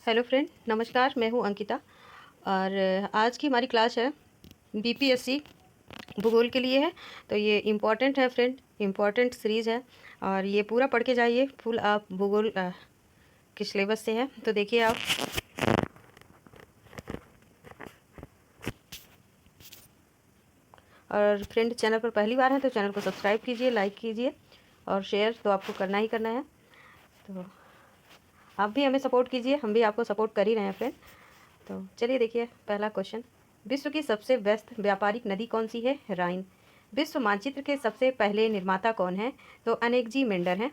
Hello friend, नमस्कार। मैं हूं अंकिता और आज की हमारी क्लास है बीपीएससी भूगोल के लिए है। तो ये इम्पॉर्टेंट है फ्रेंड, इम्पॉर्टेंट सीरीज़ है और ये पूरा पढ़ के जाइए। फुल आप भूगोल के सिलेबस से है। तो देखिए आप, और फ्रेंड चैनल पर पहली बार है तो चैनल को सब्सक्राइब कीजिए, लाइक कीजिए और शेयर तो आपको करना ही करना है। तो आप भी हमें सपोर्ट कीजिए, हम भी आपको सपोर्ट कर ही रहे हैं फ्रेंड। तो चलिए देखिए पहला क्वेश्चन, विश्व की सबसे व्यस्त व्यापारिक नदी कौन सी है? राइन। विश्व मानचित्र के सबसे पहले निर्माता कौन है? तो अनेकजी मेंडर हैं।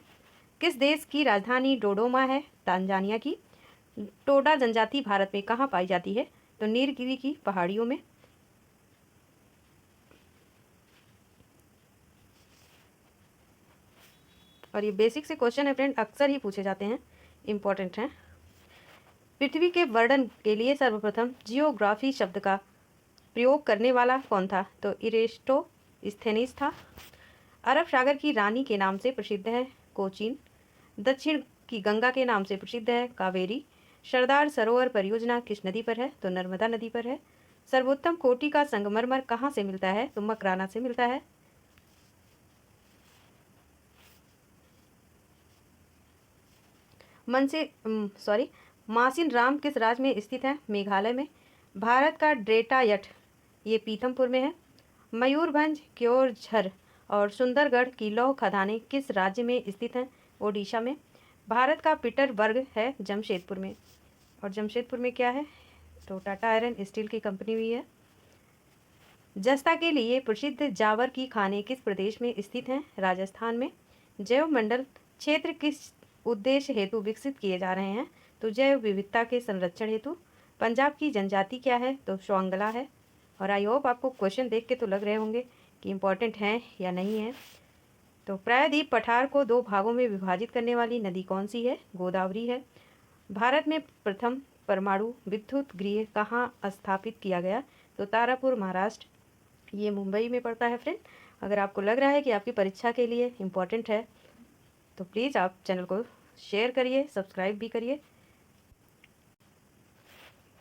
किस देश की राजधानी डोडोमा है? तांजानिया की। टोडा जनजाति भारत में कहाँ पाई जाती है? तो नीलगिरी की पहाड़ियों में। और ये बेसिक से क्वेश्चन है फ्रेंड, अक्सर ही पूछे जाते हैं, इम्पोर्टेंट हैं। पृथ्वी के वर्णन के लिए सर्वप्रथम जियोग्राफी शब्द का प्रयोग करने वाला कौन था? तो इरेस्टोस्थेनीस था। अरब सागर की रानी के नाम से प्रसिद्ध है कोचीन। दक्षिण की गंगा के नाम से प्रसिद्ध है कावेरी। सरदार सरोवर परियोजना किस नदी पर है? तो नर्मदा नदी पर है। सर्वोत्तम कोटि का संगमरमर कहाँ से मिलता है? तो मकराना से मिलता है। मासिन राम किस राज्य में स्थित है? मेघालय में। भारत का ड्रेटायट ये पीथमपुर में है। मयूरभंज, क्योरझर और सुंदरगढ़ की लौह खदानें किस राज्य में स्थित हैं? ओडिशा में। भारत का पीटरबर्ग है जमशेदपुर में। और जमशेदपुर में क्या है? तो टाटा आयरन स्टील की कंपनी भी है। जस्ता के लिए प्रसिद्ध जावर की खाने किस प्रदेश में स्थित हैं? राजस्थान में। जैव मंडल क्षेत्र किस उद्देश्य हेतु विकसित किए जा रहे हैं? तो जैव विविधता के संरक्षण हेतु। पंजाब की जनजाति क्या है? तो स्वांगला है। और आई होप आपको क्वेश्चन देख के तो लग रहे होंगे कि इम्पोर्टेंट हैं या नहीं है। तो प्रायद्वीप पठार को दो भागों में विभाजित करने वाली नदी कौन सी है? गोदावरी है। भारत में प्रथम परमाणु विद्युत गृह कहाँ स्थापित किया गया? तो तारापुर, महाराष्ट्र। ये मुंबई में पड़ता है फ्रेंड। अगर आपको लग रहा है कि आपकी परीक्षा के लिए इम्पोर्टेंट है तो प्लीज़ आप चैनल को शेयर करिए, सब्सक्राइब भी करिए।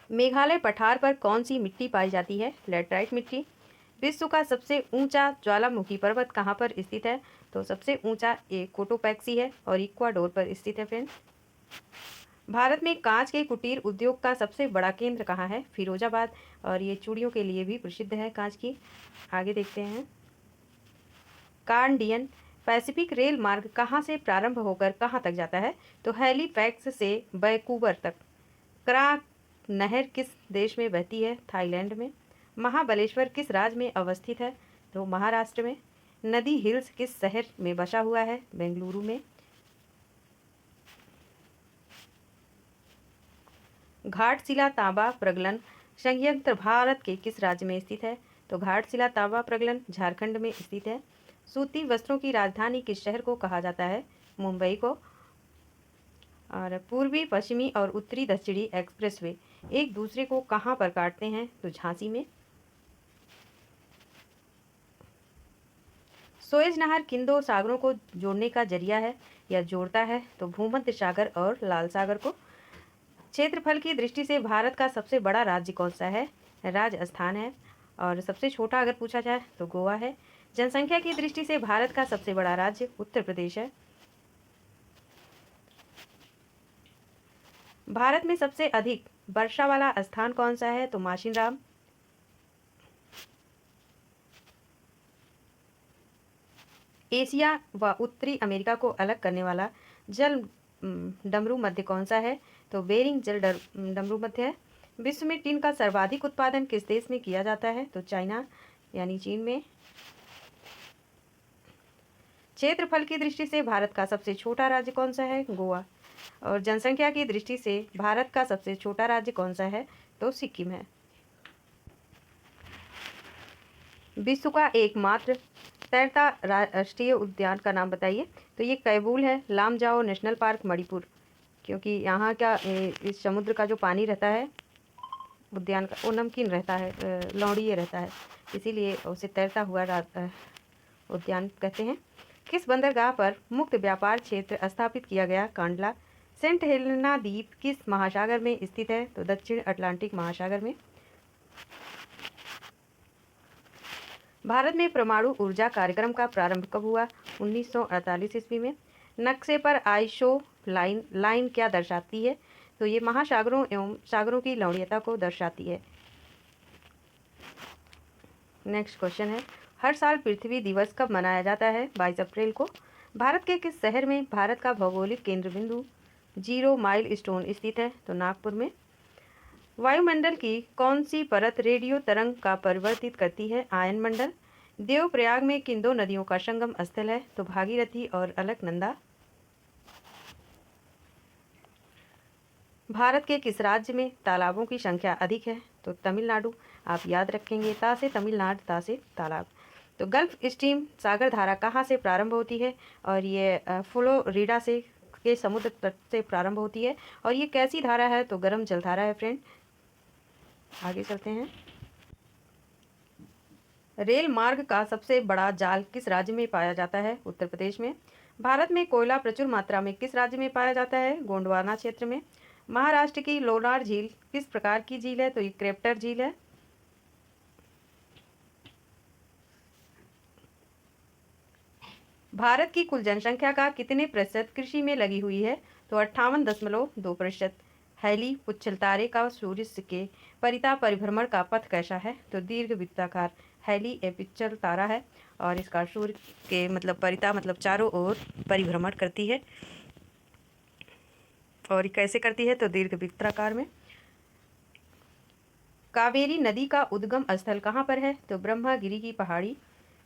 मेघालय पठार पर कौन सी मिट्टी पाई जाती है? लैटराइट मिट्टी। विश्व का सबसे ऊंचा ज्वालामुखी पर्वत कहाँ पर स्थित है? तो सबसे ऊंचा ये कोटोपैक्सी है और इक्वाडोर पर स्थित है फ्रेंड। भारत में कांच के कुटीर उद्योग का सबसे बड़ा केंद्र कहाँ है? फिरोजाबाद। और ये चूड़ियों के लिए भी प्रसिद्ध है कांच की। आगे देखते हैं, कार्डियन पैसिफिक रेल मार्ग कहाँ से प्रारंभ होकर कहाँ तक जाता है? तो हैलीफैक्स से वैंकूवर तक। क्रा नहर किस देश में बहती है? थाईलैंड में। महाबलेश्वर किस राज्य में अवस्थित है? तो महाराष्ट्र में। नदी हिल्स किस शहर में बसा हुआ है? बेंगलुरु में। घाटशिला तांबा प्रगलन संयंत्र भारत के किस राज्य में स्थित है? तो घाटशिला तांबा प्रगलन झारखंड में स्थित है। सूती वस्त्रों की राजधानी किस शहर को कहा जाता है? मुंबई को। और पूर्वी, पश्चिमी और उत्तरी दक्षिणी एक्सप्रेसवे एक दूसरे को कहाँ पर काटते हैं? तो झांसी में। सोएज नहर किन दो सागरों को जोड़ने का जरिया है या जोड़ता है? तो भूमध्य सागर और लाल सागर को। क्षेत्रफल की दृष्टि से भारत का सबसे बड़ा राज्य कौन सा है? राजस्थान है। और सबसे छोटा अगर पूछा जाए तो गोवा है। जनसंख्या की दृष्टि से भारत का सबसे बड़ा राज्य उत्तर प्रदेश है। भारत में सबसे अधिक वर्षा वाला स्थान कौन सा है? तो माशिनराम। एशिया व उत्तरी अमेरिका को अलग करने वाला जल डमरू मध्य कौन सा है? तो बेरिंग जल डमरू मध्य है। विश्व में टिन का सर्वाधिक उत्पादन किस देश में किया जाता है? तो चाइना यानी चीन में। क्षेत्रफल की दृष्टि से भारत का सबसे छोटा राज्य कौन सा है? गोवा। और जनसंख्या की दृष्टि से भारत का सबसे छोटा राज्य कौन सा है? तो सिक्किम है। विश्व का एकमात्र तैरता राष्ट्रीय उद्यान का नाम बताइए। तो ये कैबूल है। लामजाओ नेशनल पार्क मणिपुर, क्योंकि यहाँ का इस समुद्र का जो पानी रहता है उद्यान का वो नमकीन रहता है, लौड़ीय रहता है, इसीलिए उसे तैरता हुआ उद्यान कहते हैं। किस बंदरगाह पर मुक्त व्यापार क्षेत्र स्थापित किया गया? कांडला। सेंट हेलेना द्वीप किस महासागर में स्थित है? तो दक्षिण अटलांटिक महासागर में। भारत में परमाणु ऊर्जा कार्यक्रम का प्रारंभ कब हुआ? 1948 ईस्वी में। नक्शे पर आइसो लाइन क्या दर्शाती है? तो ये महासागरों एवं सागरों की लवणीयता को दर्शाती है। नेक्स्ट क्वेश्चन है, हर साल पृथ्वी दिवस कब मनाया जाता है? 22 अप्रैल को। भारत के किस शहर में भारत का भौगोलिक केंद्र बिंदु 0 माइल स्टोन स्थित है? तो नागपुर में। वायुमंडल की कौन सी परत रेडियो तरंग का परिवर्तित करती है? आयन मंडल। देवप्रयाग में किन दो नदियों का संगम स्थल है? तो भागीरथी और अलकनंदा। भारत के किस राज्य में तालाबों की संख्या अधिक है? तो तमिलनाडु। आप याद रखेंगे, ता से तमिलनाडु, ता से तालाब। तो गल्फ स्ट्रीम सागर धारा कहाँ से प्रारंभ होती है? और ये फ्लोरिडा से के समुद्र तट से प्रारंभ होती है। और ये कैसी धारा है? तो गर्म जल धारा है फ्रेंड। आगे चलते हैं। रेल मार्ग का सबसे बड़ा जाल किस राज्य में पाया जाता है? उत्तर प्रदेश में। भारत में कोयला प्रचुर मात्रा में किस राज्य में पाया जाता है? गोंडवाना क्षेत्र में। महाराष्ट्र की लोनार झील किस प्रकार की झील है? तो ये क्रेप्टर झील है। भारत की कुल जनसंख्या का कितने प्रतिशत कृषि में लगी हुई है? तो 58.2%। हैली पुच्छल तारे का सूर्य के परिता परिभ्रमण का पथ कैसा है? तो दीर्घ वृत्ताकार हैली एपिचल तारा है और इसका सूर्य के परिता चारों ओर परिभ्रमण करती है। और कैसे करती है? तो दीर्घ वृत्ताकार में। कावेरी नदी का उद्गम स्थल कहाँ पर है? तो ब्रह्मगिरी की पहाड़ी।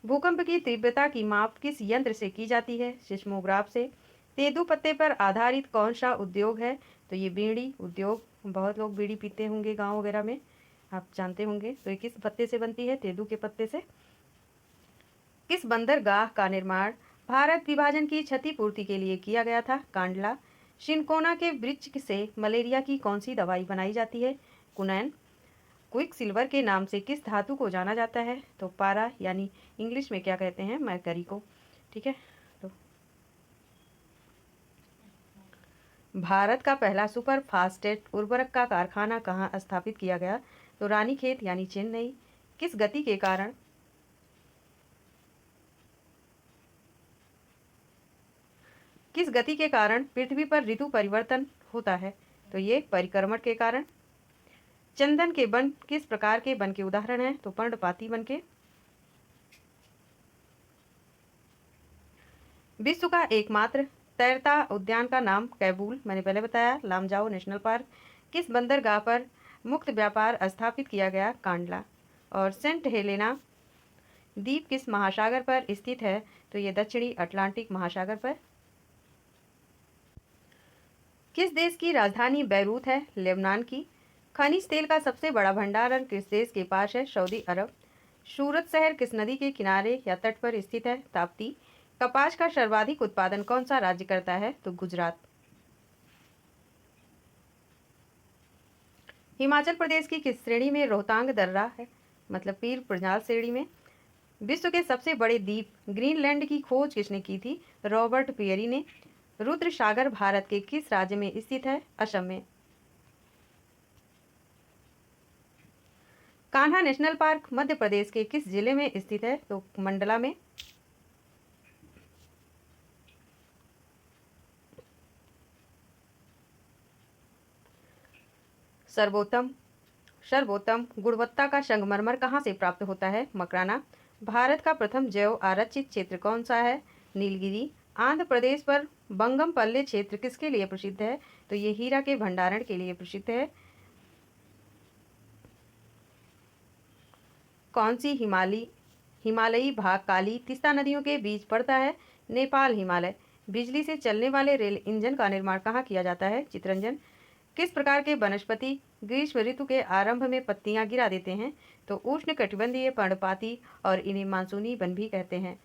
भूकंप की तीव्रता की माप किस यंत्र से की जाती है? सिस्मोग्राफ से। तेंदू पत्ते पर आधारित कौन सा उद्योग है? तो ये बीड़ी उद्योग। बहुत लोग बीड़ी पीते होंगे गांव वगैरह में, आप जानते होंगे। तो ये किस पत्ते से बनती है? तेंदू के पत्ते से। किस बंदरगाह का निर्माण भारत विभाजन की क्षतिपूर्ति के लिए किया गया था? कांडला। शिनकोना के वृक्ष से मलेरिया की कौन सी दवाई बनाई जाती है? कुनैन। क्विक सिल्वर के नाम से किस धातु को जाना जाता है? तो पारा, यानी इंग्लिश में क्या कहते हैं? मरकरी को। ठीक है। तो भारत का पहला सुपर फास्फेट उर्वरक का कारखाना कहाँ स्थापित किया गया? तो रानीखेत यानी चेन्नई। किस गति के कारण पृथ्वी पर ऋतु परिवर्तन होता है? तो ये परिक्रमण के कारण। चंदन के वन किस प्रकार के वन के उदाहरण हैं? तो पर्णपाती वन के। विश्व का एकमात्र तैरता उद्यान का नाम कैबूल, मैंने पहले बताया। Lamjao national park. किस बंदरगाह पर मुक्त व्यापार स्थापित किया गया? कांडला। और सेंट हेलेना द्वीप किस महासागर पर स्थित है? तो ये दक्षिणी अटलांटिक महासागर पर। किस देश की राजधानी बैरूत है? लेबनान की। खनिज तेल का सबसे बड़ा भंडारण किस देश के पास है? सऊदी अरब। सूरत शहर किस नदी के किनारे या तट पर स्थित है? ताप्ती। कपास का सर्वाधिक उत्पादन कौन सा राज्य करता है? तो गुजरात। हिमाचल प्रदेश की किस श्रेणी में रोहतांग दर्रा है? पीर पंजाल श्रेणी में। विश्व के सबसे बड़े द्वीप ग्रीनलैंड की खोज किसने की थी? रॉबर्ट पियरी ने। रुद्र सागर भारत के किस राज्य में स्थित है? असम में। कान्हा नेशनल पार्क मध्य प्रदेश के किस जिले में स्थित है? तो मंडला में। सर्वोत्तम गुणवत्ता का संगमरमर कहाँ से प्राप्त होता है? मकराना। भारत का प्रथम जैव आरक्षित क्षेत्र कौन सा है? नीलगिरी। आंध्र प्रदेश पर बंगमपल्ले क्षेत्र किसके लिए प्रसिद्ध है? तो ये हीरा के भंडारण के लिए प्रसिद्ध है। कौन सी हिमालयी भाग काली तीस्ता नदियों के बीच पड़ता है? नेपाल हिमालय। बिजली से चलने वाले रेल इंजन का निर्माण कहाँ किया जाता है? चितरंजन। किस प्रकार के वनस्पति ग्रीष्म ऋतु के आरंभ में पत्तियां गिरा देते हैं? तो उष्णकटिबंधीय पर्णपाती, और इन्हें मानसूनी वन भी कहते हैं।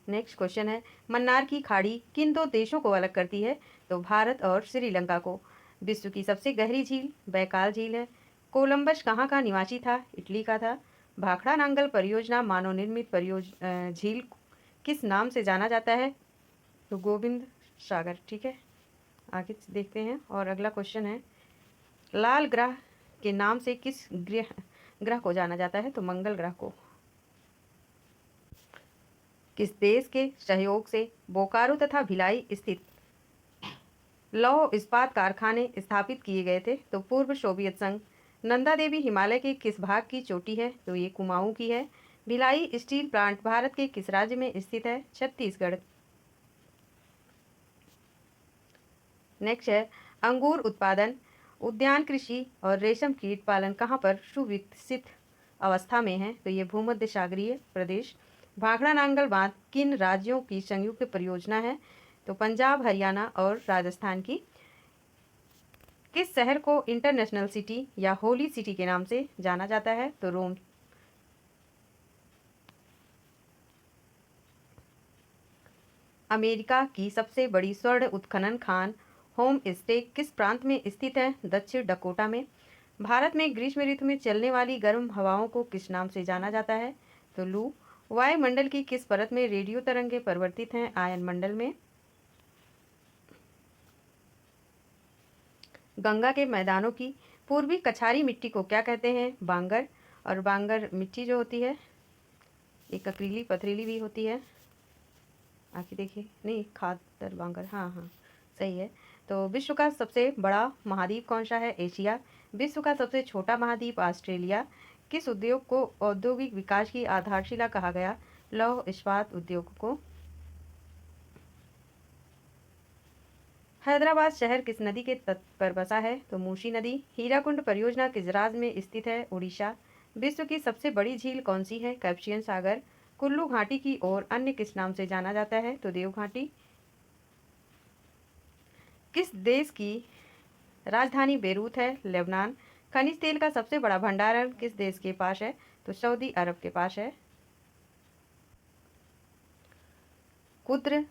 नेक्स्ट क्वेश्चन है, मन्नार की खाड़ी किन दो देशों को अलग करती है? तो भारत और श्रीलंका को। विश्व की सबसे गहरी झील बैकाल झील है। कोलंबस कहाँ का निवासी था? इटली का था। भाखड़ा नांगल परियोजना मानव निर्मित झील किस नाम से जाना जाता है? तो गोविंद सागर। ठीक है, आगे देखते हैं। और अगला क्वेश्चन है, लाल ग्रह के नाम से किस ग्रह को जाना जाता है? तो मंगल ग्रह को। किस देश के सहयोग से बोकारो तथा भिलाई स्थित लौह इस्पात कारखाने स्थापित किए गए थे? तो पूर्व सोवियत संघ। नंदा देवी हिमालय के किस भाग की चोटी है? तो ये कुमाऊं की है। भिलाई स्टील प्लांट भारत के किस राज्य में स्थित है? छत्तीसगढ़। नेक्स्ट है, अंगूर उत्पादन, उद्यान कृषि और रेशम कीट पालन कहाँ पर सुविकसित अवस्था में है? तो ये भूमध्य सागरीय प्रदेश। भाखड़ा नांगल बांध किन राज्यों की संयुक्त परियोजना है? तो पंजाब, हरियाणा और राजस्थान की। किस शहर को इंटरनेशनल सिटी या होली सिटी के नाम से जाना जाता है? तो रोम। अमेरिका की सबसे बड़ी स्वर्ण उत्खनन खान होम स्टे किस प्रांत में स्थित है? दक्षिण डकोटा में। भारत में ग्रीष्म ऋतु में चलने वाली गर्म हवाओं को किस नाम से जाना जाता है? तो लू। वायुमंडल की किस परत में रेडियो तरंगे परिवर्तित हैं? आयन मंडल में। गंगा के मैदानों की पूर्वी कछारी मिट्टी को क्या कहते हैं? बांगर। और बांगर मिट्टी जो होती है एक ककरीली पथरीली भी होती है। आखिर देखिए, नहीं, खादर बांगर, हाँ हाँ सही है। तो विश्व का सबसे बड़ा महाद्वीप कौन सा है? एशिया। विश्व का सबसे छोटा महाद्वीप ऑस्ट्रेलिया। किस उद्योग को औद्योगिक विकास की आधारशिला कहा गया? लौह इस्पात उद्योग को। हैदराबाद शहर किस नदी के तट पर बसा है? तो मूसी नदी। हीराकुंड परियोजना किस राज्य में स्थित है? उड़ीसा। विश्व की सबसे बड़ी झील कौन सी है? कैस्पियन सागर। कुल्लू घाटी की ओर अन्य किस नाम से जाना जाता है? तो देव घाटी। किस देश की राजधानी बेरूत है? लेबनान। खनिज तेल का सबसे बड़ा भंडारण किस देश के पास है? तो सऊदी अरब के पास है। कुद्र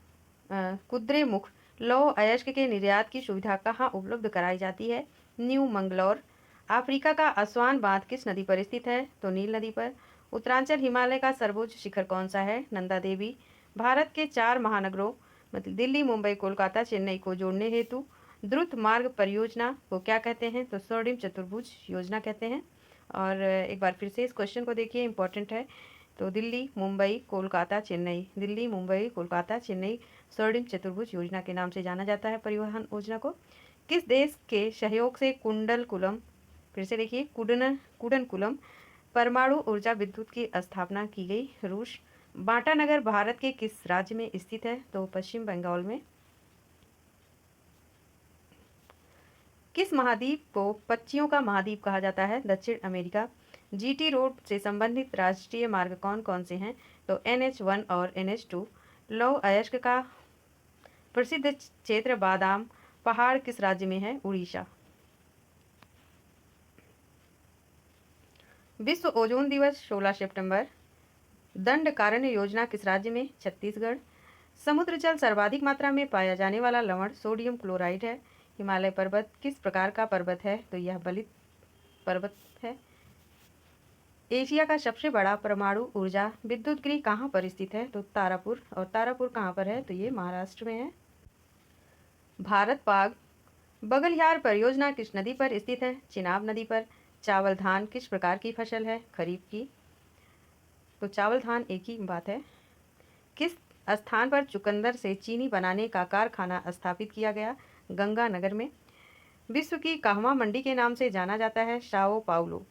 कुद्रेमुख लौह अयस्क के निर्यात की सुविधा कहाँ उपलब्ध कराई जाती है? न्यू मंगलौर। अफ्रीका का असवान बांध किस नदी पर स्थित है? तो नील नदी पर। उत्तरांचल हिमालय का सर्वोच्च शिखर कौन सा है? नंदा देवी। भारत के 4 महानगरों मतलब दिल्ली, मुंबई, कोलकाता, चेन्नई को जोड़ने हेतु द्रुत मार्ग परियोजना को क्या कहते हैं? तो स्वर्णिम चतुर्भुज योजना कहते हैं। और एक बार फिर से इस क्वेश्चन को देखिए, इंपॉर्टेंट है। तो दिल्ली, मुंबई, कोलकाता, चेन्नई, दिल्ली, मुंबई, कोलकाता, चेन्नई स्वर्णिम चतुर्भुज योजना के नाम से जाना जाता है परिवहन योजना को। किस देश के सहयोग से कुंडलकुलम, फिर से देखिए, कुडनकुलम परमाणु ऊर्जा विद्युत की स्थापना की गई? रूस। बांटा नगर भारत के किस राज्य में स्थित है? तो पश्चिम बंगाल में। किस महाद्वीप को पक्षियों का महाद्वीप कहा जाता है? दक्षिण अमेरिका। जीटी रोड से संबंधित राष्ट्रीय मार्ग कौन कौन से हैं? तो NH1 और NH2। लौह अयस्क का प्रसिद्ध क्षेत्र बादाम पहाड़ किस राज्य में है? उड़ीसा। विश्व ओजोन दिवस 16 सितंबर। दंडकारण्य योजना किस राज्य में? छत्तीसगढ़। समुद्र जल सर्वाधिक मात्रा में पाया जाने वाला लवण सोडियम क्लोराइड है। हिमालय पर्वत किस प्रकार का पर्वत है? तो यह बलित पर्वत है। एशिया का सबसे बड़ा परमाणु ऊर्जा विद्युत गृह कहाँ पर स्थित है? तो तारापुर। और तारापुर कहाँ पर है? तो ये महाराष्ट्र में है। भारत पाक बगलियार परियोजना किस नदी पर स्थित है? चिनाब नदी पर। चावल धान किस प्रकार की फसल है? खरीफ की। तो चावल धान एक ही बात है। किस स्थान पर चुकंदर से चीनी बनाने का कारखाना स्थापित किया गया? गंगानगर में। विश्व की कहवा मंडी के नाम से जाना जाता है? Sao Paulo.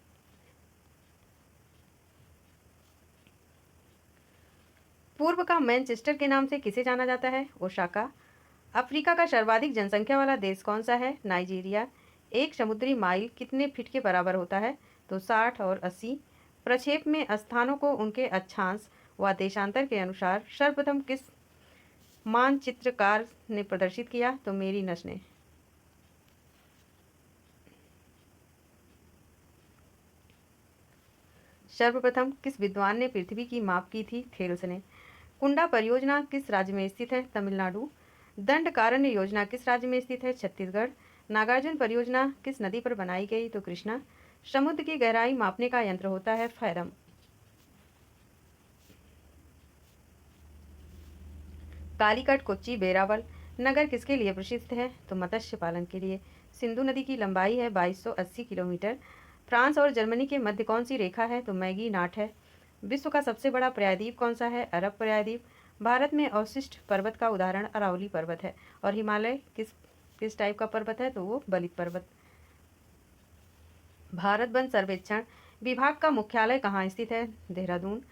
पूर्व का मैनचेस्टर के नाम से किसे जाना जाता है? ओसाका। अफ्रीका का सर्वाधिक जनसंख्या वाला देश कौन सा है? नाइजीरिया। एक समुद्री माइल कितने फीट के बराबर होता है? तो 60 और 80। प्रक्षेप में स्थानों को उनके अक्षांश व देशांतर के अनुसार सर्वप्रथम किस मानचित्रकार ने प्रदर्शित किया? तो मेरी नस ने। सर्वप्रथम किस विद्वान ने पृथ्वी की माप की थी? थेल्स ने। कुंडा परियोजना किस राज्य में स्थित है? तमिलनाडु। दंडकारण्य योजना किस राज्य में स्थित है? छत्तीसगढ़। नागार्जुन परियोजना किस नदी पर बनाई गई? तो कृष्णा। समुद्र की गहराई मापने का यंत्र होता है फैरम। कालीकट, कोच्चि, वेरावल नगर किसके लिए प्रसिद्ध है? तो मत्स्य पालन के लिए। सिंधु नदी की लंबाई है 2280 किलोमीटर। फ्रांस और जर्मनी के मध्य कौन सी रेखा है? तो मैगी नाट है। विश्व का सबसे बड़ा प्रायद्वीप कौन सा है? अरब प्रायद्वीप। भारत में अवशिष्ट पर्वत का उदाहरण अरावली पर्वत है। और हिमालय किस टाइप का पर्वत है? तो वो बलित पर्वत। भारत वन सर्वेक्षण विभाग का मुख्यालय कहाँ स्थित है? देहरादून।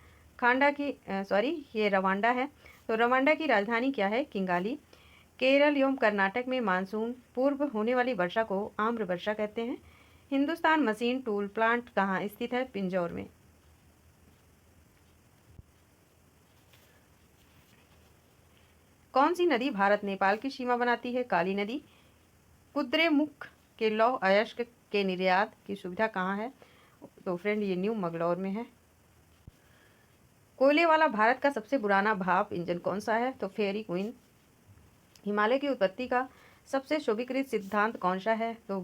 ये रवांडा है। तो रवांडा की राजधानी क्या है? किंगाली। केरल एवं कर्नाटक में मानसून पूर्व होने वाली वर्षा को आम्र वर्षा कहते हैं। हिंदुस्तान मशीन टूल प्लांट कहाँ स्थित है? पिंजौर में। कौन सी नदी भारत नेपाल की सीमा बनाती है? काली नदी। कुद्रेमुख के लौह अयस्क के निर्यात की सुविधा कहाँ है? तो फ्रेंड ये न्यू मंगलौर में है। कोयले वाला भारत का सबसे पुराना भाप इंजन कौन सा है? तो फेयरी क्वीन। हिमालय की उत्पत्ति का सबसे स्वीकृत सिद्धांत कौन सा है? तो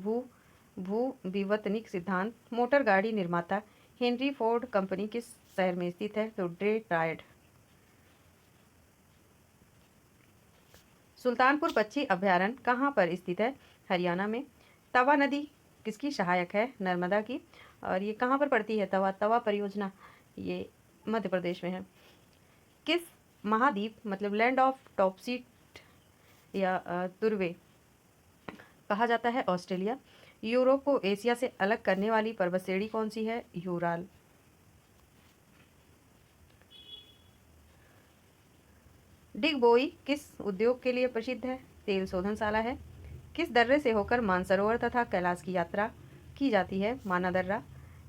भू विवर्तनिक सिद्धांत। मोटर गाड़ी निर्माता हेनरी फोर्ड कंपनी किस शहर में स्थित है? तो डेट्रॉयट। सुल्तानपुर पक्षी अभयारण्य कहाँ पर स्थित है? हरियाणा में। तवा नदी किसकी सहायक है? नर्मदा की। और ये कहाँ पर पड़ती है? तवा परियोजना ये मध्य प्रदेश में है। किस महाद्वीप मतलब लैंड ऑफ टॉपसीट या तुर्वे कहा जाता है? ऑस्ट्रेलिया। यूरोप को एशिया से अलग करने वाली पर्वत श्रेणी कौन सी है? यूराल। डिगबोई किस उद्योग के लिए प्रसिद्ध है? तेल शोधनशाला है। किस दर्रे से होकर मानसरोवर तथा कैलाश की यात्रा की जाती है? माना दर्रा।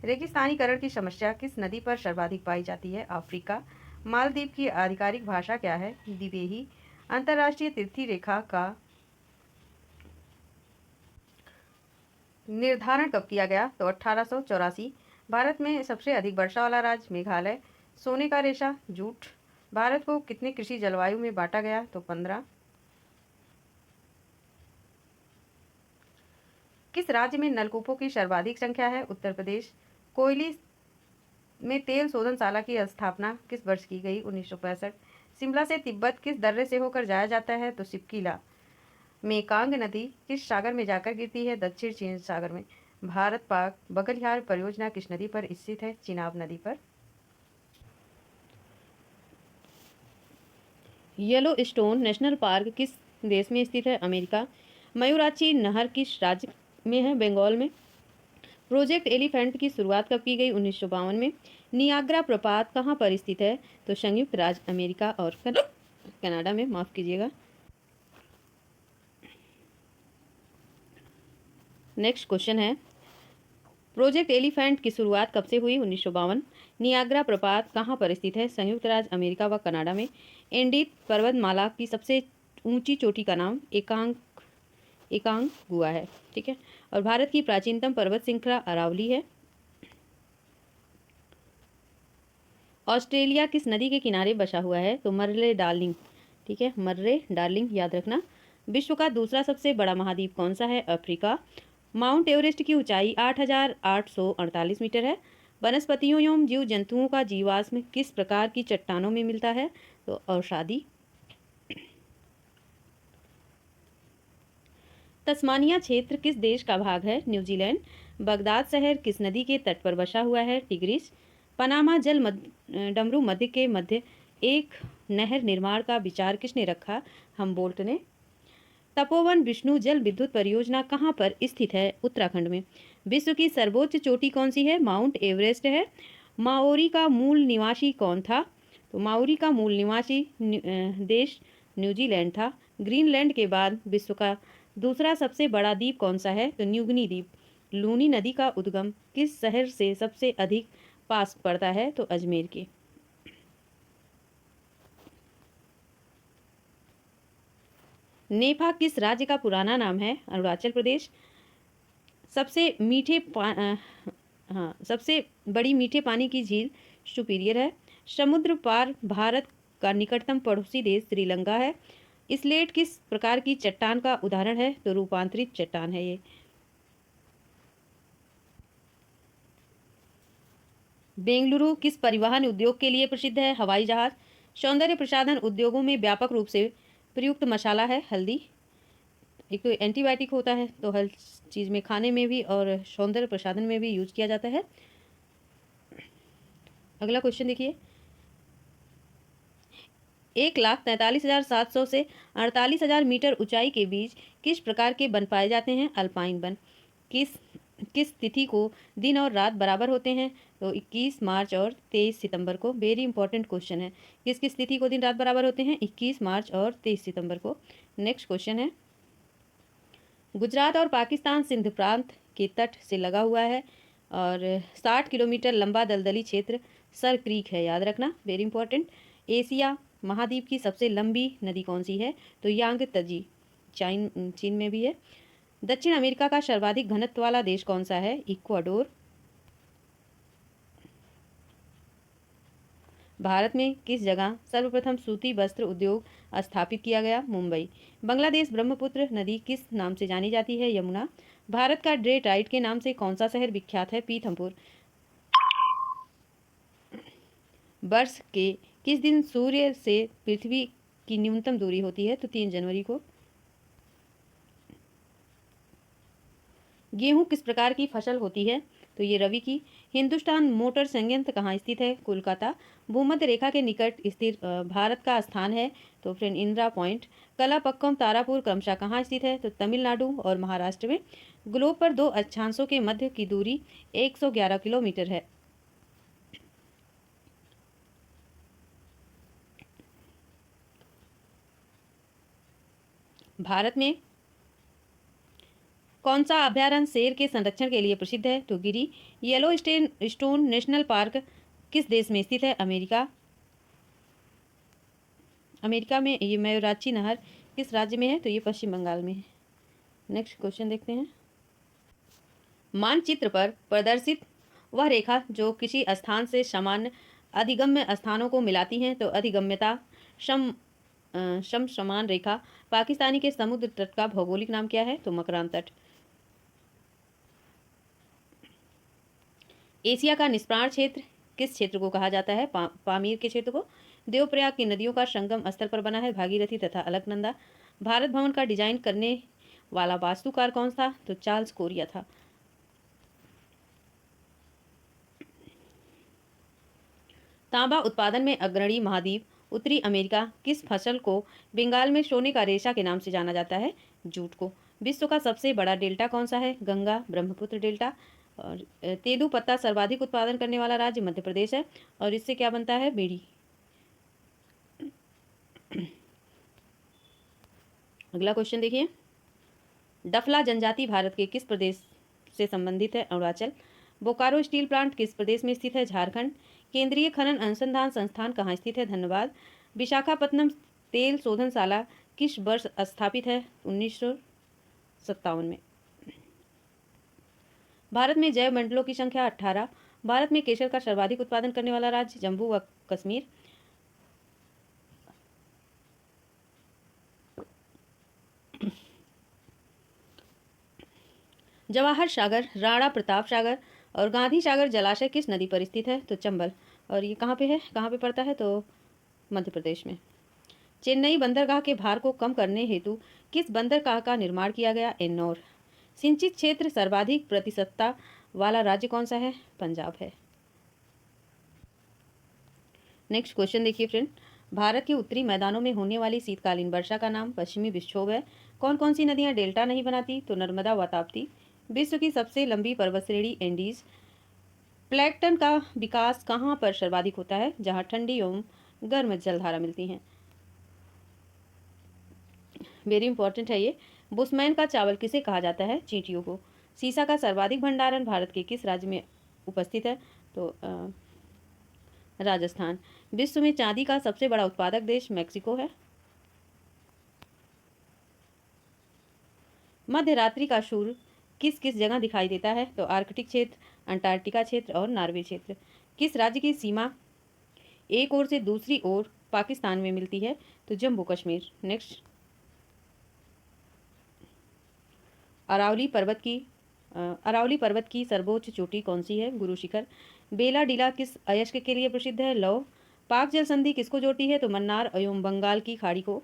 रेगिस्तानीकरण की समस्या किस नदी पर सर्वाधिक पाई जाती है? अफ्रीका। मालदीव की आधिकारिक भाषा क्या है? दिवेही। अंतर्राष्ट्रीय तिथि रेखा का निर्धारण कब किया गया? तो 1884। भारत में सबसे अधिक वर्षा वाला राज्य मेघालय। सोने का रेशा जूट। भारत को कितने कृषि जलवायु में बांटा गया? तो 15। किस राज्य में नलकूपों की सर्वाधिक संख्या है? उत्तर प्रदेश। कोयली में तेल शोधनशाला की स्थापना किस वर्ष की गई? 1965। शिमला से तिब्बत किस दर्रे से होकर जाया जाता है? तो सिपकीला। मेकांग नदी किस सागर में जाकर गिरती है? दक्षिण चीन सागर में। भारत पाक बगलिहार परियोजना किस नदी पर स्थित है? चिनाब नदी पर। येलो स्टोन नेशनल पार्क किस देश में स्थित है? अमेरिका। मयूराक्षी नहर किस राज्य में है? बंगाल में। प्रोजेक्ट एलिफेंट की शुरुआत कब की गई? 1952 में। नियाग्रा प्रपात कहाँ पर स्थित है? तो संयुक्त राज्य अमेरिका और कनाडा में, माफ कीजिएगा। नेक्स्ट क्वेश्चन है, प्रोजेक्ट एलिफेंट की शुरुआत कब से हुई? 1952। नियाग्रा प्रपात कहाँ पर स्थित है? संयुक्त राज्य अमेरिका व कनाडा में। एंडीज पर्वतमाला की सबसे ऊंची चोटी का नाम एकांग गुआ है, ठीक है। और भारत की प्राचीनतम पर्वत श्रृंखला अरावली है। ऑस्ट्रेलिया किस नदी के किनारे बसा हुआ है? तो मर्रे डार्लिंग, ठीक है, मर्रे डार्लिंग याद रखना। विश्व का दूसरा सबसे बड़ा महाद्वीप कौन सा है? अफ्रीका। माउंट एवरेस्ट की ऊंचाई 8,848 मीटर है। वनस्पतियों एवं जीव जंतुओं का जीवाश्म किस प्रकार की चट्टानों में मिलता है? तो औषधि। तस्मानिया क्षेत्र किस देश का भाग है? न्यूजीलैंड। बगदाद शहर किस नदी के तट पर बसा हुआ है? टिग्रिस। पनामा जल डमरू मध्य के मध्य एक नहर निर्माण का विचार किसने रखा? हमबोल्ट ने। तपोवन विष्णु जल विद्युत परियोजना कहाँ पर स्थित है? उत्तराखंड में। विश्व की सर्वोच्च चोटी कौन सी है? माउंट एवरेस्ट है। माओरी का मूल निवासी कौन था? तो माओरी का मूल निवासी देश न्यूजीलैंड था। ग्रीनलैंड के बाद विश्व का दूसरा सबसे बड़ा द्वीप कौन सा है? तो न्यूगिनी द्वीप। लूनी नदी का उद्गम किस शहर से सबसे अधिक पास पड़ता है? तो अजमेर के। नेफा किस राज्य का पुराना नाम है? अरुणाचल प्रदेश। सबसे बड़ी मीठे पानी की झील सुपीरियर है। समुद्र पार भारत का निकटतम पड़ोसी देश श्रीलंका है। स्लेट किस प्रकार की चट्टान का उदाहरण है? तो रूपांतरित चट्टान है ये। बेंगलुरु किस परिवहन उद्योग के लिए प्रसिद्ध है? हवाई जहाज। सौंदर्य प्रसाधन उद्योगों में व्यापक रूप से प्रयुक्त मसाला है हल्दी। एक तो एंटीबायोटिक होता है, तो हर चीज़ में, खाने में भी और सौंदर्य प्रसाधन में भी यूज किया जाता है। अगला क्वेश्चन देखिए, 1,43,700 से 48,000 मीटर ऊंचाई के बीच किस प्रकार के वन पाए जाते हैं? Alpine one. किस किस तिथि को दिन और रात बराबर होते हैं? तो 21 मार्च और 23 सितंबर को। वेरी इंपॉर्टेंट क्वेश्चन है। किस किस तिथि को दिन रात बराबर होते हैं? 21 मार्च और 23 सितंबर को। नेक्स्ट क्वेश्चन है, गुजरात और पाकिस्तान सिंध प्रांत के तट से लगा हुआ है और 60 किलोमीटर लंबा दलदली क्षेत्र सर क्रीक है, याद रखना, वेरी इंपॉर्टेंट। एशिया महाद्वीप की सबसे लंबी नदी कौन सी है? तो यांग तजी, चीन में भी है। दक्षिण अमेरिका का सर्वाधिक घनत्व वाला देश कौन सा है? इक्वाडोर। भारत में किस जगह सर्वप्रथम सूती वस्त्र उद्योग स्थापित किया गया? मुंबई। बांग्लादेश ब्रह्मपुत्र नदी किस नाम से जानी जाती है? यमुना। भारत का डेट्राइट के नाम से कौन सा शहर विख्यात है? पीथमपुर। वर्ष के किस दिन सूर्य से पृथ्वी की न्यूनतम दूरी होती है? तो 3 जनवरी को। गेहूं किस प्रकार की फसल होती है? तो ये रवि की। हिंदुस्तान मोटर संयंत्र कहाँ स्थित है? कोलकाता। भूमध्य रेखा के निकट स्थित भारत का स्थान है? तो फ्रेंड इंदिरा पॉइंट। कलापक्कम तारापुर क्रमशः कहाँ स्थित है? तो तमिलनाडु और महाराष्ट्र में। ग्लोब पर 2 अक्षांशों के मध्य की दूरी 111 किलोमीटर है। भारत में कौन सा अभयारण्य शेर के संरक्षण के लिए प्रसिद्ध है? तो गिरी। येलो स्टोन नेशनल पार्क किस देश में स्थित है? अमेरिका। अमेरिका में ये मयूराक्षी नहर किस राज्य में है? तो ये पश्चिम बंगाल में है। नेक्स्ट क्वेश्चन देखते हैं, मानचित्र पर प्रदर्शित वह रेखा जो किसी स्थान से सामान्य अधिगम्य स्थानों को मिलाती हैं, तो अधिगम्यता समान रेखा। पाकिस्तानी के समुद्र तट का भौगोलिक नाम क्या है? तो मकरान तट। एशिया का निष्प्राण क्षेत्र किस क्षेत्र को कहा जाता है? पामीर के क्षेत्र को। देवप्रयाग की नदियों का संगम स्थल पर बना है भागीरथी तथा अलकनंदा। भारत भवन का डिजाइन करने वाला वास्तुकार कौन था? तो चार्ल्स कोरिया था। तांबा उत्पादन में अग्रणी महाद्वीप उत्तरी अमेरिका किस फसल को बंगाल में सोने का रेशा के नाम से जाना जाता है? जूट को। विश्व का सबसे बड़ा डेल्टा कौन सा है? गंगा ब्रह्मपुत्र डेल्टा। और तेंदू पत्ता सर्वाधिक उत्पादन करने वाला राज्य मध्य प्रदेश है और इससे क्या बनता है? बीड़ी। अगला क्वेश्चन देखिए, डफला जनजाति भारत के किस प्रदेश से संबंधित है? अरुणाचल। बोकारो स्टील प्लांट किस प्रदेश में स्थित है? झारखंड। केंद्रीय खनन अनुसंधान संस्थान कहाँ स्थित है? धनबाद। विशाखापत्तनम तेल शोधनशाला किस वर्ष स्थापित है? 1957 में। भारत में जैव मंडलों की संख्या 18। भारत में केसर का सर्वाधिक उत्पादन करने वाला राज्य जम्मू व कश्मीर। जवाहर सागर, राणा प्रताप सागर और गांधी सागर जलाशय किस नदी पर स्थित है? तो चंबल। और ये कहाँ पे है, कहाँ पे पड़ता है? तो मध्य प्रदेश में। चेन्नई बंदरगाह के भार को कम करने हेतु किस बंदरगाह का निर्माण किया गया? एन्नौर। सिंचित क्षेत्र सर्वाधिक प्रतिशतता वाला राज्य कौन सा है? पंजाब है। नेक्स्ट क्वेश्चन देखिए फ्रेंड, भारत के उत्तरी मैदानों में होने वाली शीतकालीन वर्षा का नाम पश्चिमी विक्षोभ है। कौन कौन सी नदियां डेल्टा नहीं बनाती? तो नर्मदा व ताप्ती। विश्व की सबसे लंबी पर्वत श्रेणी एंडीज। प्लैंकटन का विकास कहाँ पर सर्वाधिक होता है? जहाँ ठंडी एवं गर्म जलधारा मिलती हैं। वेरी इंपॉर्टेंट है ये। बुशमैन का चावल किसे कहा जाता है? चींटियों को। सीसा का सर्वाधिक भंडारण भारत के किस राज्य में उपस्थित है? तो राजस्थान। विश्व में चांदी का सबसे बड़ा उत्पादक देश मेक्सिको है। मध्य रात्रि का सूर्य किस किस जगह दिखाई देता है? तो आर्कटिक क्षेत्र, अंटार्कटिका क्षेत्र और नॉर्वे क्षेत्र। किस राज्य की सीमा एक ओर से दूसरी ओर पाकिस्तान में मिलती है? तो जम्मू कश्मीर। नेक्स्ट, अरावली पर्वत की सर्वोच्च चोटी कौन सी है? गुरु शिखर। बेला डीला किस अयस्क के लिए प्रसिद्ध है? लौह। पाक जल संधि किसको जोड़ती है? तो मन्नार एवं बंगाल की खाड़ी को।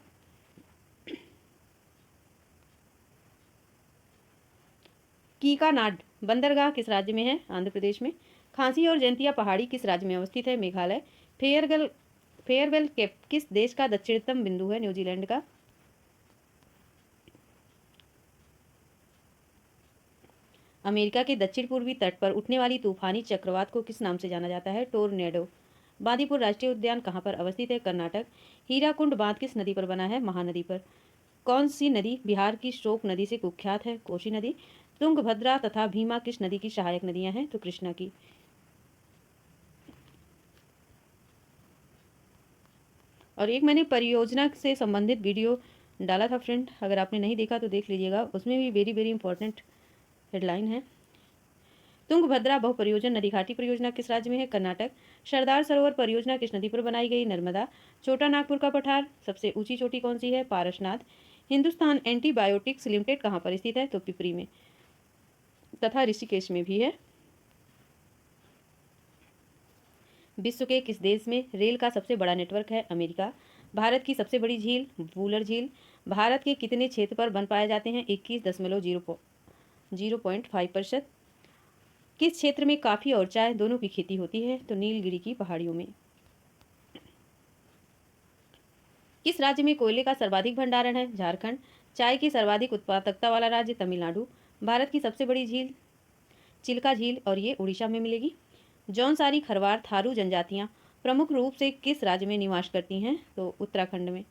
कीकानाड बंदरगाह किस राज्य में है? आंध्र प्रदेश में। खांसी और जयंतिया पहाड़ी किस राज्य में अवस्थित है? मेघालय। फेयरवेल केप किस देश का दक्षिणतम बिंदु है? न्यूजीलैंड का। अमेरिका के दक्षिण पूर्वी तट पर उठने वाली तूफानी चक्रवात को किस नाम से जाना जाता है? टोर्नेडो। बांदीपुर राष्ट्रीय उद्यान कहाँ पर अवस्थित है? कर्नाटक। हीराकुंड बांध किस नदी पर बना है? महानदी पर। कौन सी नदी बिहार की शोक नदी से कुख्यात है? कोसी नदी। तुंगभद्रा तथा भीमा किस नदी की सहायक नदियां हैं? तो कृष्णा की। और एक मैंने परियोजना से संबंधित वीडियो डाला था फ्रेंड, अगर आपने नहीं देखा तो देख लीजिएगा, उसमें भी वेरी वेरी इंपॉर्टेंट हेडलाइन है। तुंगभद्रा बहु परियोजना नदी घाटी परियोजना किस राज्य में है? कर्नाटक। सरदार सरोवर परियोजना किस नदी पर बनाई गई? नर्मदा। छोटा नागपुर का पठार सबसे ऊंची चोटी कौन सी है? पारसनाथ। हिंदुस्तान एंटीबायोटिक्स लिमिटेड कहाँ पर स्थित है? तो पिपरी में तथा ऋषिकेश में भी है। विश्व के किस देश में रेल का सबसे बड़ा नेटवर्क है? अमेरिका। भारत की सबसे बड़ी झील वूलर झील भारत के कितने क्षेत्र पर वन पाए जाते हैं? 21.005%। किस क्षेत्र में काफ़ी और चाय दोनों की खेती होती है? तो नीलगिरी की पहाड़ियों में। किस राज्य में कोयले का सर्वाधिक भंडारण है? झारखंड। चाय की सर्वाधिक उत्पादकता वाला राज्य तमिलनाडु। भारत की सबसे बड़ी झील चिल्का झील और ये उड़ीसा में मिलेगी। जौनसारी खरवार थारू जनजातियां प्रमुख रूप से किस राज्य में निवास करती हैं? तो उत्तराखंड में।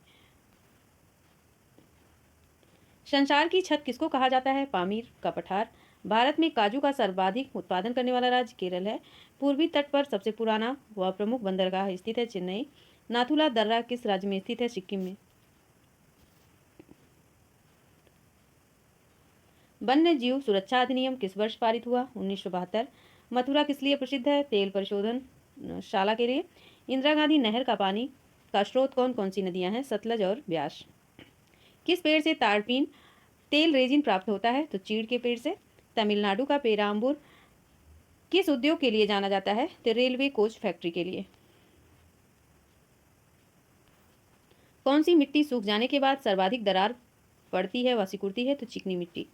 संसार की छत किसको कहा जाता है? पामीर का पठार। भारत में काजू का सर्वाधिक उत्पादन करने वाला राज्य केरल है। पूर्वी तट पर सबसे पुराना व प्रमुख बंदरगाह स्थित है चेन्नई। नाथुला दर्रा किस राज्य में स्थित है? सिक्किम में। वन्य जीव सुरक्षा अधिनियम किस वर्ष पारित हुआ? 1972। मथुरा किस लिए प्रसिद्ध है? तेल परिशोधन शाला के लिए। इंदिरा गांधी नहर का पानी का स्रोत कौन कौन सी नदियां हैं? सतलज और ब्यास। किस पेड़ से तारपीन तेल रेजिन प्राप्त होता है? तो चीड़ के पेड़ से। तमिलनाडु का पेराम्बूर किस उद्योग के लिए जाना जाता है? तो रेलवे कोच फैक्ट्री के लिए। कौन सी मिट्टी सूख जाने के बाद सर्वाधिक दरार पड़ती है व सिकुड़ती है? तो चिकनी मिट्टी।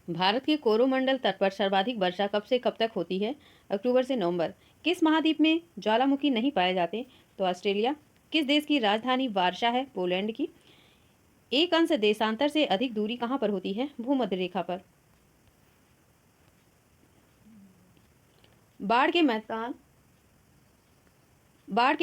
भारत के कोरोमंडल तट पर सर्वाधिक वर्षा कब से कब तक होती है? अक्टूबर से नवंबर। किस महाद्वीप में ज्वालामुखी नहीं पाए जाते? तो ऑस्ट्रेलिया। किस देश की राजधानी वार्षा है? पोलैंड की। एक अंश देशांतर से अधिक दूरी कहाँ पर होती है? भूमध्य रेखा पर। बाढ़ के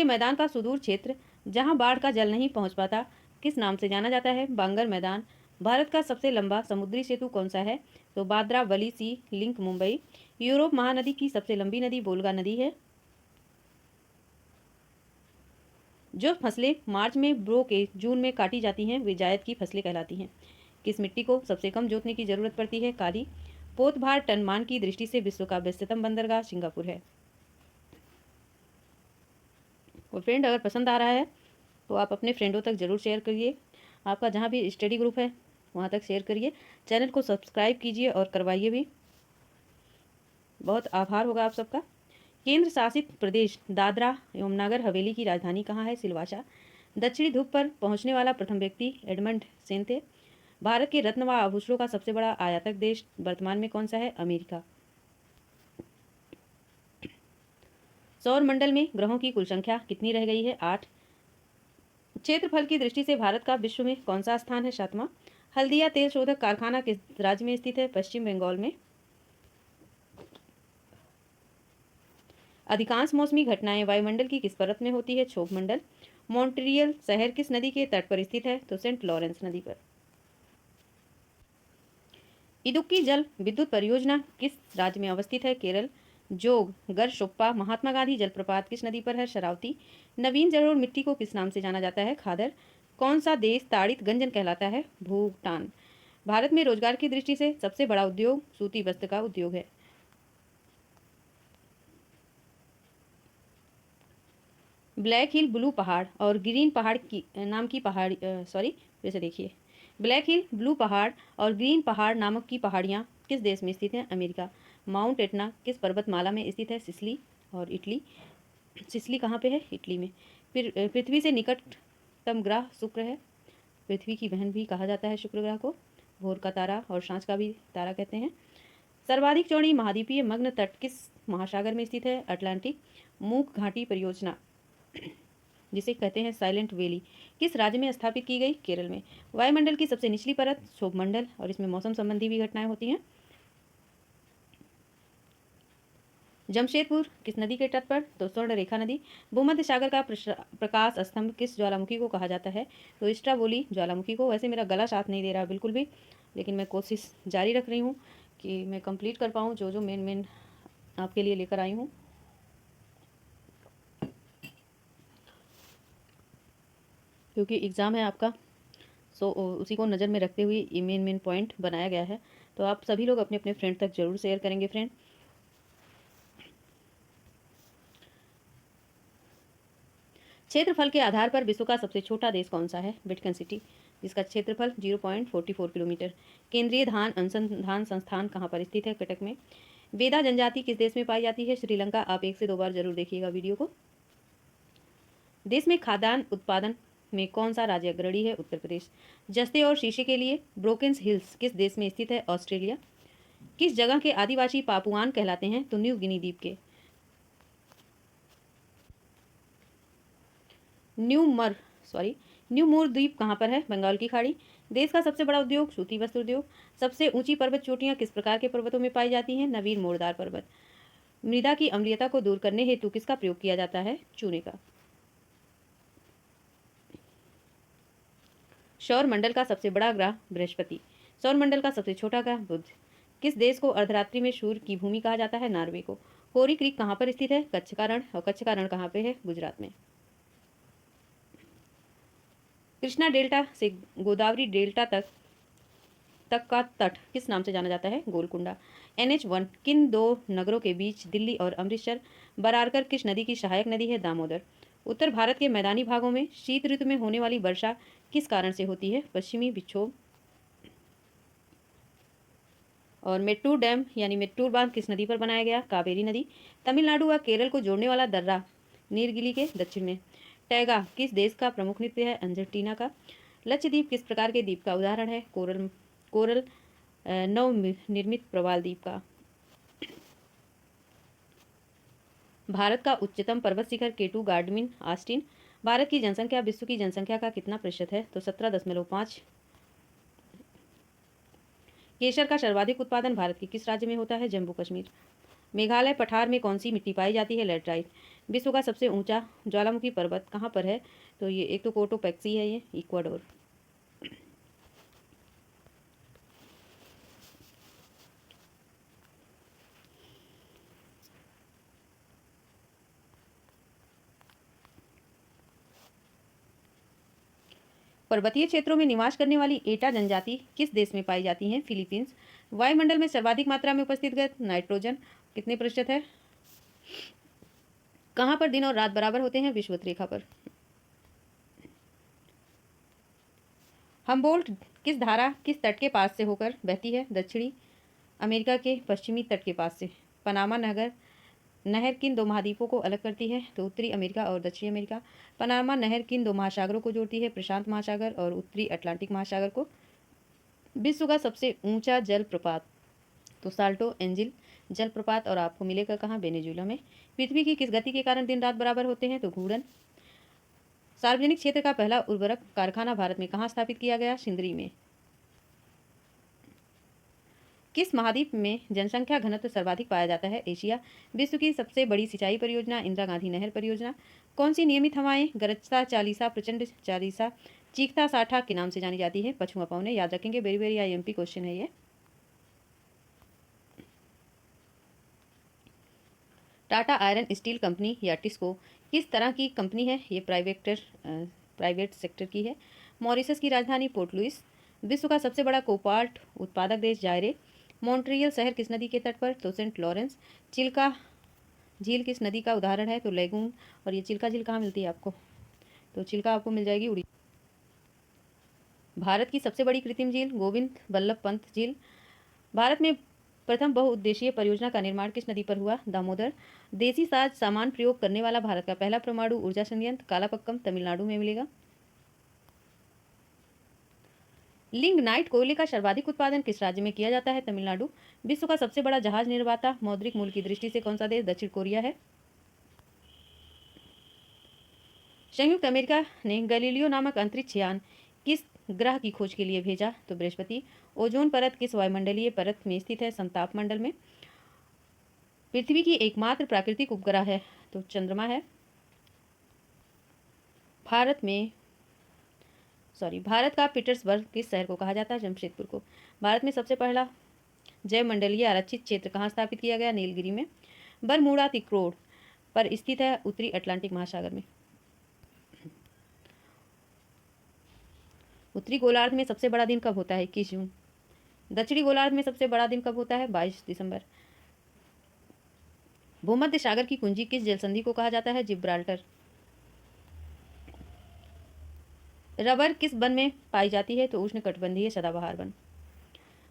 मैदान का सुदूर क्षेत्र जहां बाढ़ का जल नहीं पहुंच पाता किस नाम से जाना जाता है? बांगर मैदान। भारत का सबसे लंबा समुद्री सेतु कौन सा है? तो बांद्रा वली सी लिंक मुंबई। यूरोप महानदी की सबसे लंबी नदी वोल्गा नदी है। जो फसलें मार्च में ब्रो के जून में काटी जाती हैं वे जायद की फसलें कहलाती हैं। किस मिट्टी को सबसे कम जोतने की जरूरत पड़ती है? काली। पोतभार टनमान की दृष्टि से विश्व का व्यस्ततम बंदरगाह सिंगापुर है। और फ्रेंड, अगर पसंद आ रहा है तो आप अपने फ्रेंडों तक ज़रूर शेयर करिए। आपका जहाँ भी स्टडी ग्रुप है वहाँ तक शेयर करिए। चैनल को सब्सक्राइब कीजिए और करवाइए भी। बहुत आभार होगा आप सबका। केंद्र शासित प्रदेश दादरा एवं नगर हवेली की राजधानी कहाँ है? सिलवासा। दक्षिणी ध्रुव पर पहुँचने वाला प्रथम व्यक्ति एडमंड सेन थे। भारत के रत्न व आभूषणों का सबसे बड़ा आयातक देश वर्तमान में कौन सा है? अमेरिका। सौर मंडल में ग्रहों की कुल संख्या कितनी रह गई है? 8। क्षेत्रफल की दृष्टि से भारत का विश्व में कौन सा स्थान है? 7वां। हल्दिया तेल शोधक कारखाना किस राज्य में स्थित है? पश्चिम बंगाल में। अधिकांश मौसमी घटनाएं वायुमंडल की किस परत में होती है? क्षोभ मंडल। मॉन्ट्रियल शहर किस नदी के तट पर स्थित है? तो सेंट लॉरेंस नदी पर। इदुक्की जल विद्युत परियोजना किस राज्य में अवस्थित है? केरल। जोग गरशोप्पा महात्मा गांधी जलप्रपात किस नदी पर है? शरावती। नवीन जलोढ़ मिट्टी को किस नाम से जाना जाता है? खादर। कौन सा देश ताड़ित गंजन कहलाता है? भूटान। भारत में रोजगार की दृष्टि से सबसे बड़ा उद्योग सूती वस्त्र का उद्योग है। ब्लैक हिल ब्लू पहाड़ और ग्रीन पहाड़ की नाम की पहाड़ी वैसे देखिए, ब्लैक हिल ब्लू पहाड़ और ग्रीन पहाड़ नामक की पहाड़ियाँ किस देश में स्थित हैं? अमेरिका। माउंट एटना किस पर्वतमाला में स्थित है? सिसिली। और इटली। सिसिली कहाँ पे है? इटली में। फिर पृथ्वी से निकटतम ग्रह शुक्र है। पृथ्वी की बहन भी कहा जाता है शुक्र ग्रह को। भोर का तारा और सांझ का भी तारा कहते हैं। सर्वाधिक चौड़ी महाद्वीपीय मग्न तट किस महासागर में स्थित है? अटलांटिक। मूक घाटी परियोजना जिसे कहते हैं साइलेंट वैली, किस राज्य में स्थापित की गई? केरल में। वायुमंडल की सबसे निचली परत क्षोभमंडल, और इसमें मौसम संबंधी भी घटनाएं होती हैं। जमशेदपुर किस नदी के तट पर? तो स्वर्ण रेखा नदी। भूमध्य सागर का प्रकाश स्तंभ किस ज्वालामुखी को कहा जाता है? तो स्ट्राबोली ज्वालामुखी को। वैसे मेरा गला साथ नहीं दे रहा बिल्कुल भी, लेकिन मैं कोशिश जारी रख रही हूँ कि मैं कंप्लीट कर पाऊँ जो जो मेन आपके लिए लेकर आई हूँ। क्योंकि एग्ज़ाम है आपका, सो उसी को नज़र में रखते हुए ये मेन पॉइंट बनाया गया है। तो आप सभी लोग अपने अपने फ्रेंड तक जरूर शेयर करेंगे फ्रेंड। क्षेत्रफल के आधार पर विश्व का सबसे छोटा देश कौन सा है? वेटिकन सिटी, जिसका क्षेत्रफल 0.44 किलोमीटर। केंद्रीय धान अनुसंधान संस्थान कहाँ पर स्थित है? कटक में। वेदा जनजाति किस देश में पाई जाती है? श्रीलंका। आप 1 से 2 बार जरूर देखिएगा वीडियो को। देश में खाद्यान्न उत्पादन में कौन सा राज्य अग्रणी है? उत्तर प्रदेश। जस्ते और शीशे के लिए ब्रोकेंस हिल्स किस देश में स्थित है? ऑस्ट्रेलिया। किस जगह के आदिवासी पापुआन कहलाते हैं? तो न्यू गिनी द्वीप के। न्यू मूर द्वीप कहाँ पर है? बंगाल की खाड़ी। देश का सबसे बड़ा उद्योग सूती वस्त्र उद्योग। सबसे ऊंची पर्वत चोटियां किस प्रकार के पर्वतों में पाई जाती हैं? नवीन मोरदार पर्वत। मृदा की अम्लीयता को दूर करने हेतु किसका प्रयोग किया जाता है? चूने का। सौर मंडल का सबसे बड़ा ग्रह बृहस्पति। सौर मंडल का सबसे छोटा ग्रह बुध। किस देश को अर्धरात्रि में सूर्य की भूमि कहा जाता है? नॉर्वे को। कोरी क्रीक कहाँ पर स्थित है? कच्छ का रण। और कच्छ का रण कहाँ पे है? गुजरात में। कृष्णा डेल्टा से गोदावरी डेल्टा तक का तट किस नाम से जाना जाता है? गोलकुंडा। NH1 किन 2 नगरों के बीच? दिल्ली और अमृतसर। बरारकर किस नदी की सहायक नदी है? दामोदर। उत्तर भारत के मैदानी भागों में शीत ऋतु में होने वाली वर्षा किस कारण से होती है? पश्चिमी विक्षोभ। और मेट्टूर डैम यानी मेट्टूर बांध किस नदी पर बनाया गया? कावेरी नदी। तमिलनाडु व केरल को जोड़ने वाला दर्रा नीलगिरी के दक्षिण में। टैगा किस देश का प्रमुख नृत्य है? अर्जेंटीना का। लक्षद्वीप किस प्रकार के द्वीप का उदाहरण है? कोरल नव निर्मित प्रवाल द्वीप का। भारत का उच्चतम पर्वत शिखर केटू गार्डमिन आस्टिन। भारत की जनसंख्या विश्व की जनसंख्या का कितना प्रतिशत है? तो 17.5। केसर का सर्वाधिक उत्पादन भारत के किस राज्य में होता है? जम्मू कश्मीर। मेघालय पठार में कौन सी मिट्टी पाई जाती है? लैटराइट। विश्व का सबसे ऊंचा ज्वालामुखी पर्वत कहाँ पर है? तो ये एक तो कोटोपैक्सी है, ये इक्वाडोर। पर्वतीय क्षेत्रों में निवास करने वाली एटा जनजाति किस देश में पाई जाती है? फिलीपींस। वायुमंडल में सर्वाधिक मात्रा में उपस्थित गैस नाइट्रोजन कितने प्रतिशत है? कहाँ पर दिन और रात बराबर होते हैं? विषुवत रेखा पर। हम्बोल्ट किस धारा किस तट के पास से होकर बहती है? दक्षिणी अमेरिका के पश्चिमी तट के पास से। पनामा नहर किन 2 महाद्वीपों को अलग करती है? तो उत्तरी अमेरिका और दक्षिणी अमेरिका। पनामा नहर किन 2 महासागरों को जोड़ती है? प्रशांत महासागर और उत्तरी अटलांटिक महासागर को। विश्व का सबसे ऊंचा जलप्रपात तो साल्टो एंजिल जलप्रपात, और आपको मिलेगा कहाँ? वेनेजुएला में। पृथ्वी की किस गति के कारण दिन रात बराबर होते हैं? तो घूर्णन। सार्वजनिक क्षेत्र का पहला उर्वरक कारखाना भारत में कहाँ स्थापित किया गया? सिंदरी में। किस महाद्वीप में जनसंख्या घनत्व सर्वाधिक पाया जाता है? एशिया। विश्व की सबसे बड़ी सिंचाई परियोजना इंदिरा गांधी नहर परियोजना। कौन सी नियमित हवाएं गरजता चालीसा प्रचंड चालीसा चीखता साठा के नाम से जानी जाती है? पछुआ पवने। याद रखेंगे, वेरी वेरी IMP क्वेश्चन है ये। टाटा आयरन स्टील कंपनी या टिस्को किस तरह की कंपनी है? ये प्राइवेट सेक्टर की है। मॉरिशस की राजधानी पोर्ट लुइस। विश्व का सबसे बड़ा कोपाल्ट उत्पादक देश जायरे। मॉन्ट्रियल शहर किस नदी के तट पर? तो सेंट लॉरेंस। चिल्का झील किस नदी का उदाहरण है? तो लेगून। और ये चिल्का झील कहाँ मिलती है आपको? तो चिल्का आपको मिल जाएगी उड़ीसा। भारत की सबसे बड़ी कृत्रिम झील गोविंद बल्लभ पंत झील। भारत में प्रथम बहुउद्देशीय परियोजना का निर्माण किस नदी पर हुआ? दामोदर। देसी सामान प्रयोग करने वाला भारत का पहला परमाणु ऊर्जा संयंत्र? कालापक्कम, तमिलनाडु में मिलेगा। लिग्नाइट कोयले का सर्वाधिक उत्पादन किस राज्य में किया जाता है? तमिलनाडु। विश्व का सबसे बड़ा जहाज निर्माता मौद्रिक मूल्य की दृष्टि से कौन सा देश? दक्षिण कोरिया है। संयुक्त अमेरिका ने गैलीलियो नामक अंतरिक्ष यान किस ग्रह की खोज के लिए भेजा? तो बृहस्पति। ओजोन परत किस वायुमंडलीय परत में स्थित है? समताप मंडल में। पृथ्वी की एकमात्र प्राकृतिक उपग्रह है? तो चंद्रमा है। भारत का पीटर्सबर्ग किस शहर को कहा जाता है? जमशेदपुर को। भारत में सबसे पहला जैव मंडलीय आरक्षित क्षेत्र कहाँ स्थापित किया गया? नीलगिरी में। बरमूडा तिक्रोड़ पर स्थित है उत्तरी अटलांटिक महासागर में। उत्तरी गोलार्ध में सबसे बड़ा दिन कब होता है? 21 जून। दक्षिणी गोलार्ध में सबसे बड़ा दिन कब होता है? 22 दिसंबर। भूमध्य सागर की कुंजी किस जलसंधि को कहा जाता है? जिब्राल्टर। रबर किस वन में पाई जाती है? तो उष्णकटिबंधीय सदाबहार वन।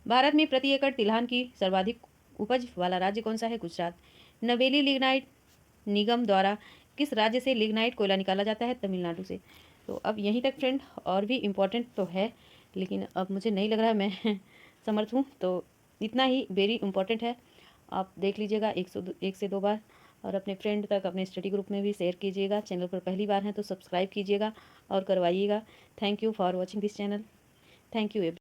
भारत में प्रति एकड़ तिलहन की सर्वाधिक उपज वाला राज्य कौन सा है? गुजरात। नवेली लिग्नाइट निगम द्वारा किस राज्य से लिग्नाइट कोयला निकाला जाता है? तमिलनाडु से। तो अब यहीं तक फ्रेंड, और भी इम्पोर्टेंट तो है लेकिन अब मुझे नहीं लग रहा मैं समर्थ हूँ, तो इतना ही वेरी इम्पोर्टेंट है। आप देख लीजिएगा एक से दो बार, और अपने फ्रेंड तक, अपने स्टडी ग्रुप में भी शेयर कीजिएगा। चैनल पर पहली बार हैं तो सब्सक्राइब कीजिएगा और करवाइएगा। Thank you for watching this channel. Thank you.